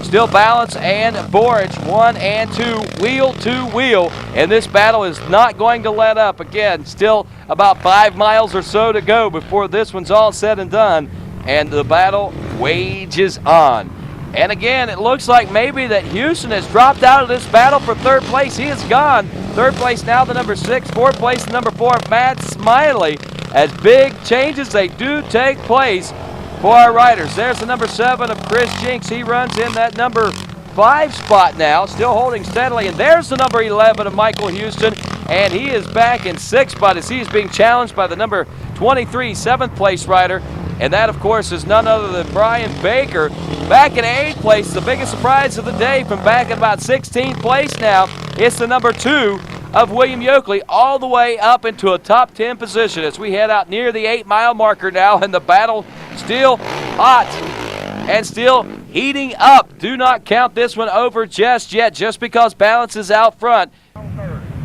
Still Balance and Borich, 1 and 2, wheel to wheel, and this battle is not going to let up. Again, still about 5 miles or so to go before this one's all said and done, and the battle wages on. And again, it looks like maybe that Houston has dropped out of this battle for third place. He is gone. Third place now the number 6. Fourth place the number 4, Matt Smiley. As big changes, they do take place for our riders. There's the number 7 of Chris Jinks. He runs in that number 5 spot now, still holding steadily. And there's the number 11 of Michael Houston. And he is back in 6th spot as he is being challenged by the number 23, 7th place rider. And that, of course, is none other than Brian Baker. Back in 8th place, the biggest surprise of the day from back in about 16th place now. It's the number 2 of William Yoakley, all the way up into a top 10 position as we head out near the 8 mile marker now, and the battle still hot and still heating up. Do not count this one over just yet, just because Balance is out front.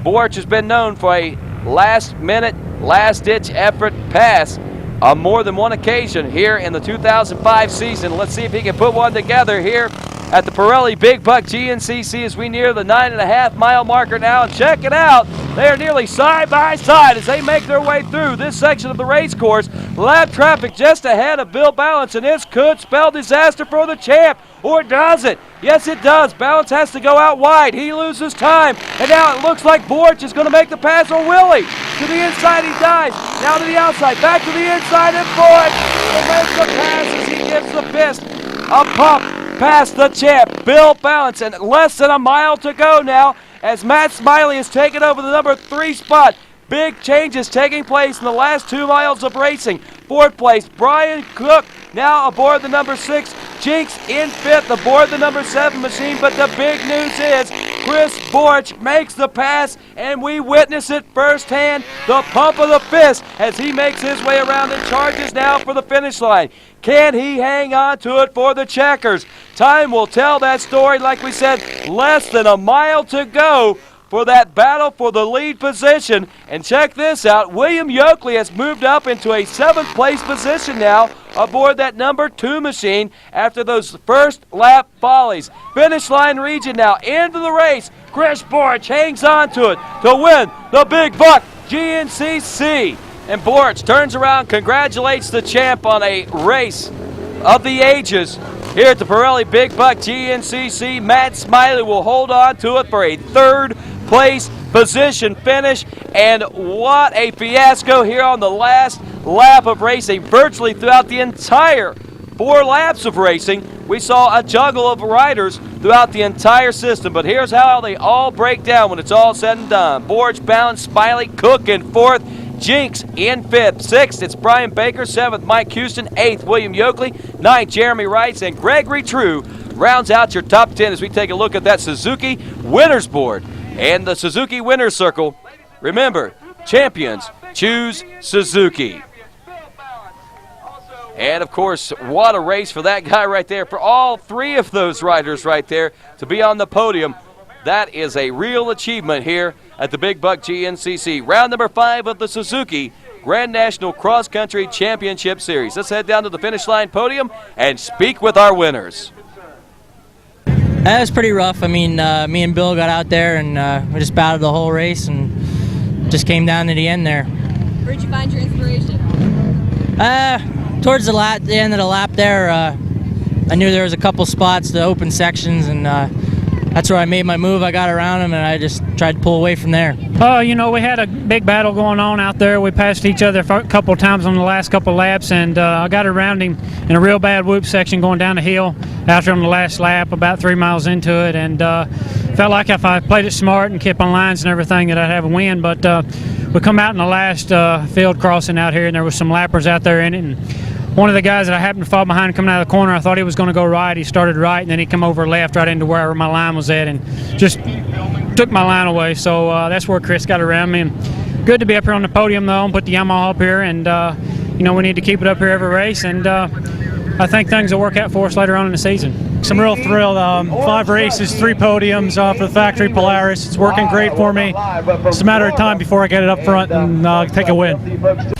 Borich has been known for a last-minute, last-ditch effort pass on more than one occasion here in the 2005 season. Let's see if he can put one together here at the Pirelli Big Buck GNCC as we near the 9.5 mile marker now. And check it out. They are nearly side by side as they make their way through this section of the race course. Lap traffic just ahead of Bill Balance, and this could spell disaster for the champ. Or does it? Yes, it does. Balance has to go out wide. He loses time. And now it looks like Borich is going to make the pass, or will he? To the inside he dives. Now to the outside. Back to the inside, and Borich will make the pass as he gives the fist a pump past the champ, Bill Balance. And less than a mile to go now as Matt Smiley has taken over the number 3 spot. Big changes taking place in the last 2 miles of racing. Fourth place, Brian Cook now aboard the number 6. Jinks in 5th aboard the number 7 machine. But the big news is Chris Borich makes the pass, and we witness it firsthand. The pump of the fist as he makes his way around and charges now for the finish line. Can he hang on to it for the checkers? Time will tell that story. Like we said, less than a mile to go for that battle for the lead position. And check this out. William Yoakley has moved up into a 7th place position now aboard that number 2 machine after those first lap follies. Finish line region now into the race. Chris Borich hangs on to it to win the Big Buck GNCC. And Borich turns around, congratulates the champ on a race of the ages here at the Pirelli Big Buck GNCC. Matt Smiley will hold on to it for a 3rd place position finish. And what a fiasco here on the last lap of racing. Virtually throughout the entire 4 laps of racing, we saw a juggle of riders throughout the entire system. But here's how they all break down when it's all said and done. Borich, Balance, Smiley, Cook in 4th. Jinks in 5th. 6th, it's Brian Baker. 7th, Mike Houston. 8th, William Yoakley. 9th, Jeremy Wrights. And Gregory True rounds out your top 10 as we take a look at that Suzuki Winners Board. And the Suzuki Winners Circle, remember, champions choose Suzuki. And, of course, what a race for that guy right there. For all 3 of those riders right there to be on the podium, that is a real achievement here at the Big Buck GNCC. Round number 5 of the Suzuki Grand National Cross Country Championship Series. Let's head down to the finish line podium and speak with our winners. That was pretty rough. I mean, me and Bill got out there and we just battled the whole race and just came down to the end there. Where'd you find your inspiration? Towards the end of the lap there, I knew there was a couple spots, the open sections, and that's where I made my move. I got around him, and I just tried to pull away from there. You know, we had a big battle going on out there. We passed each other a couple times on the last couple laps, and I got around him in a real bad whoop section going down the hill after on the last lap, about 3 miles into it, and felt like if I played it smart and kept on lines and everything that I'd have a win. But we come out in the last field crossing out here, and there was some lappers out there in it, and one of the guys that I happened to fall behind coming out of the corner, I thought he was going to go right. He started right, and then he come over left right into where my line was at and just took my line away. So that's where Chris got around me. And good to be up here on the podium, though, and put the Yamaha up here. And, you know, we need to keep it up here every race. And I think things will work out for us later on in the season. I'm real thrilled. 5 races, 3 podiums for the factory Polaris. It's working great for me. It's a matter of time before I get it up front and take a win.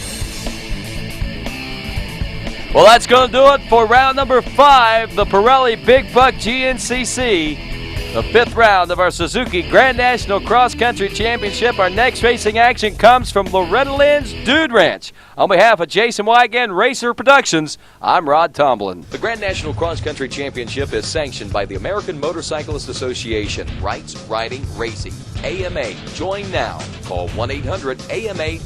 Well, that's going to do it for round number 5, the Pirelli Big Buck GNCC, the 5th round of our Suzuki Grand National Cross Country Championship. Our next racing action comes from Loretta Lynn's Dude Ranch. On behalf of Jason Wygand Racer Productions, I'm Rod Tomlin. The Grand National Cross Country Championship is sanctioned by the American Motorcyclist Association. Rights, riding, racing. AMA. Join now. Call 1-800-AMA.